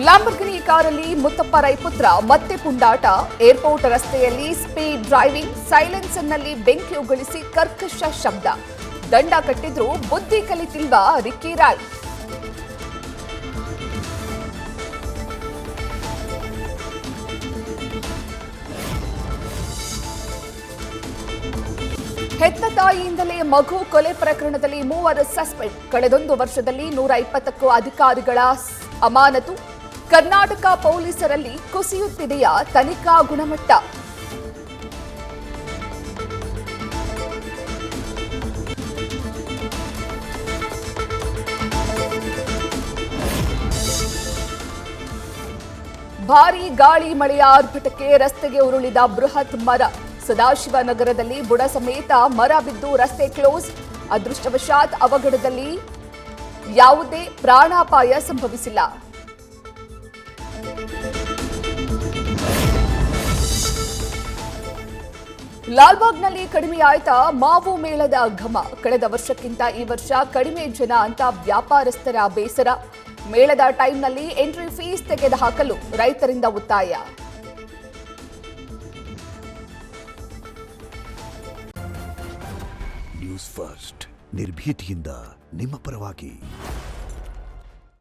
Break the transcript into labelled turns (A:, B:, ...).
A: Lamborghini ಕಾರಲ್ಲಿ ಮುತ್ತಪ್ಪ ರೈ ಪುತ್ರ ಮತ್ತೆ ಪುಂಡಾಟ. ಏರ್ಪೋರ್ಟ್ ರಸ್ತೆಯಲ್ಲಿ ಸ್ಪೀಡ್ ಡ್ರೈವಿಂಗ್, ಸೈಲೆನ್ಸರ್ನಲ್ಲಿ ಬೆಂಕಿ ಉಗುಳಿಸಿ ಕರ್ಕಶ ಶಬ್ದ. ದಂಡ ಕಟ್ಟಿದ್ರೂ ಬುದ್ಧಿ ಕಲಿತಿಲ್ವಾ ರಿಕ್ಕಿ ರಾಯ್? ಹೆತ್ತ ತಾಯಿಯಿಂದಲೇ ಮಗು ಕೊಲೆ ಪ್ರಕರಣದಲ್ಲಿ 3 ಸಸ್ಪೆಂಡ್. ಕಳೆದೊಂದು ವರ್ಷದಲ್ಲಿ 120ಕ್ಕೂ ಅಧಿಕಾರಿಗಳ ಅಮಾನತು. ಕರ್ನಾಟಕ ಪೊಲೀಸರಲ್ಲಿ ಕುಸಿಯುತ್ತಿದೆಯಾ ತನಿಖಾ ಗುಣಮಟ್ಟ? ಭಾರೀ ಗಾಳಿ ಮಳೆಯ ಆರ್ಭಟಕ್ಕೆ ರಸ್ತೆಗೆ ಉರುಳಿದ ಬೃಹತ್ ಮರ. ಸದಾಶಿವನಗರದಲ್ಲಿ ಬುಡ ಸಮೇತ ಮರ ಬಿದ್ದು ರಸ್ತೆ ಕ್ಲೋಸ್. ಅದೃಷ್ಟವಶಾತ್ ಅವಘಡದಲ್ಲಿ ಯಾವುದೇ ಪ್ರಾಣಾಪಾಯ ಸಂಭವಿಸಿಲ್ಲ. ಲಾಲ್ಬಾಗ್ನಲ್ಲಿ ಕಡಿಮೆಯಾಯ್ತಾ ಮಾವು ಮೇಳದ ಘಮ. ಕಳೆದ ವರ್ಷಕ್ಕಿಂತ ಈ ವರ್ಷ ಕಡಿಮೆ ಜನ ಅಂತ ವ್ಯಾಪಾರಸ್ಥರ ಬೇಸರ. ಮೇಳದ ಟೈಮ್ನಲ್ಲಿ ಎಂಟ್ರಿ ಫೀಸ್ ತೆಗೆದುಹಾಕಲು ರೈತರಿಂದ ಒತ್ತಾಯ.
B: ನ್ಯೂಸ್ ಫಸ್ಟ್ ನಿರ್ಭೀತಿಯಿಂದ ನಿಮ್ಮ ಪರವಾಗಿ.